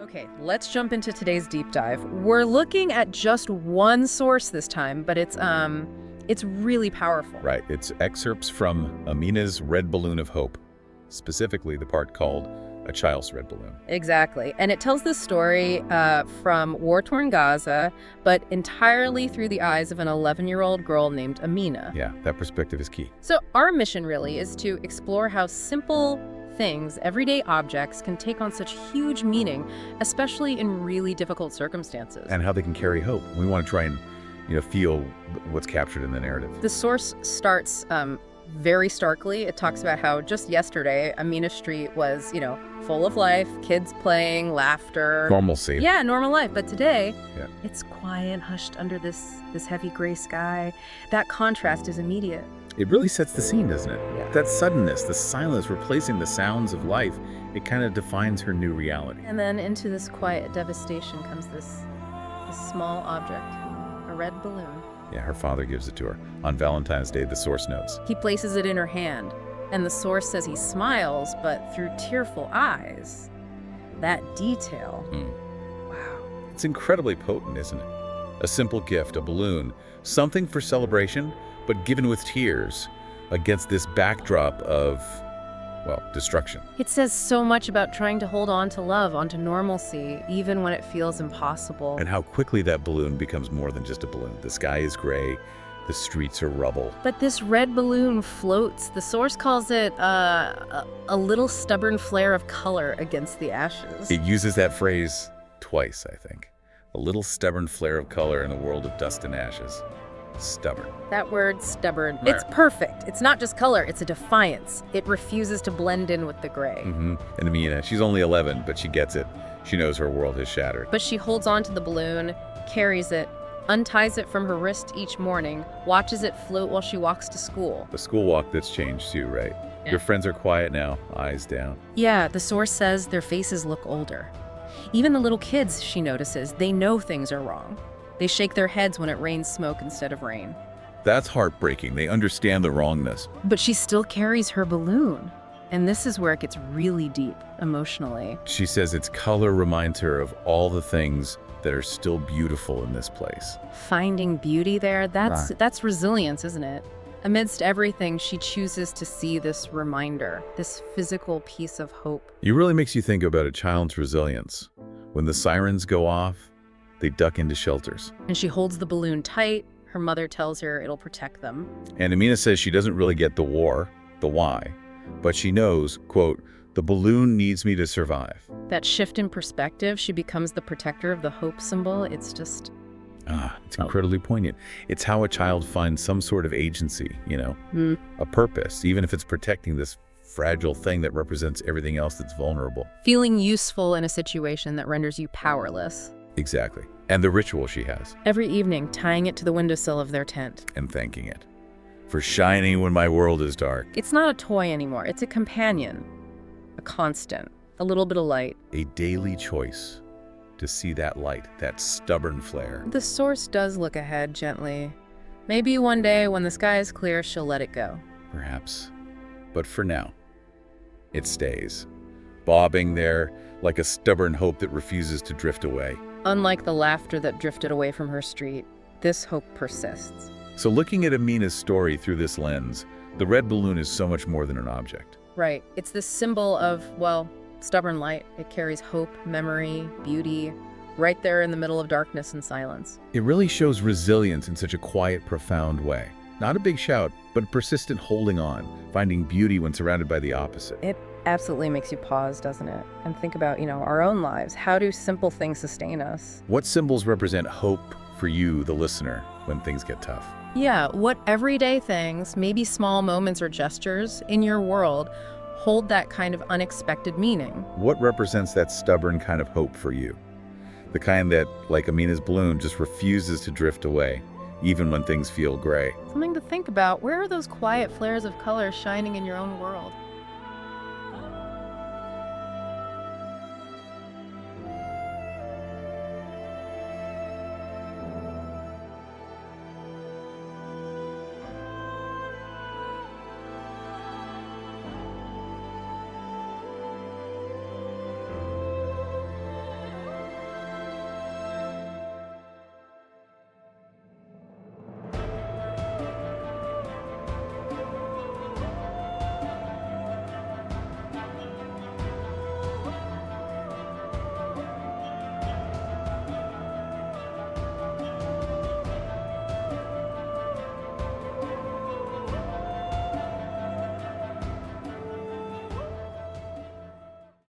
Okay, let's jump into today's deep dive. We're looking at just one source this time, but it's really powerful. Right, it's excerpts from Amina's Red Balloon of Hope, specifically the part called A Child's Red Balloon. Exactly. And it tells this story from war-torn Gaza, but entirely through the eyes of an 11-year-old girl named Amina. Yeah, that perspective is key. So our mission really is to explore how simple things, everyday objects, can take on such huge meaning, especially in really difficult circumstances. And how they can carry hope. We want to try and, feel what's captured in the narrative. The source starts very starkly. It talks about how just yesterday, Amina Street was, full of life, kids playing, laughter. Normalcy. Yeah, normal life. But today, Yeah. it's quiet, hushed under this heavy gray sky. That contrast is immediate. It really sets the scene, doesn't it? Yeah. That suddenness, the silence replacing the sounds of life, it kind of defines her new reality. And then into this quiet devastation comes this small object, a red balloon. Yeah, her father gives it to her. On Valentine's Day, the source notes. He places it in her hand, and the source says he smiles, but through tearful eyes. That detail. Wow. It's incredibly potent, isn't it? A simple gift, a balloon, something for celebration, but given with tears against this backdrop of, destruction. It says so much about trying to hold on to love, onto normalcy, even when it feels impossible. And how quickly that balloon becomes more than just a balloon. The sky is gray, the streets are rubble. But this red balloon floats. The source calls it a little stubborn flare of color against the ashes. It uses that phrase twice, I think. A little stubborn flare of color in a world of dust and ashes. Stubborn. That word, stubborn, Right. it's perfect. It's not just color, it's a defiance. It refuses to blend in with the gray. And Amina, she's only 11, but she gets it. She knows her world has shattered. But she holds on to the balloon, carries it, unties it from her wrist each morning, watches it float while she walks to school. The school walk that's changed too, right? Yeah. Your friends are quiet now, eyes down. Yeah, the source says their faces look older. Even the little kids, she notices, they know things are wrong. They shake their heads when it rains smoke instead of rain. That's heartbreaking. They understand the wrongness. But she still carries her balloon. And this is where it gets really deep, emotionally. She says its color reminds her of all the things that are still beautiful in this place. Finding beauty there, that's Right. that's resilience, isn't it? Amidst everything, she chooses to see this reminder, this physical piece of hope. It really makes you think about a child's resilience. When the sirens go off, they duck into shelters. And she holds the balloon tight. Her mother tells her it'll protect them. And Amina says she doesn't really get the war, the why, but she knows, quote, the balloon needs me to survive. That shift in perspective, she becomes the protector of the hope symbol. It's just... It's incredibly poignant. It's how a child finds some sort of agency, a purpose, even if it's protecting this fragile thing that represents everything else that's vulnerable. feeling useful in a situation that renders you powerless. Exactly. And the ritual she has, Every evening, tying it to the windowsill of their tent. and thanking it for shining when my world is dark. It's not a toy anymore. It's a companion, a constant, a little bit of light. A daily choice to see that light, that stubborn flare. The source does look ahead gently. Maybe one day when the sky is clear, she'll let it go. Perhaps. But for now, it stays, bobbing there like a stubborn hope that refuses to drift away. Unlike the laughter that drifted away from her street, this hope persists. So looking at Amina's story through this lens, the red balloon is so much more than an object. Right. It's this symbol of, stubborn light. It carries hope, memory, beauty, right there in the middle of darkness and silence. It really shows resilience in such a quiet, profound way. Not a big shout, but a persistent holding on, finding beauty when surrounded by the opposite. It absolutely makes you pause, doesn't it? And think about, our own lives. How do simple things sustain us? What symbols represent hope for you, the listener, when things get tough? Yeah, what everyday things, maybe small moments or gestures in your world hold that kind of unexpected meaning? What represents that stubborn kind of hope for you? The kind that, like Amina's balloon, just refuses to drift away, even when things feel gray. Something to think about. Where are those quiet flares of color shining in your own world?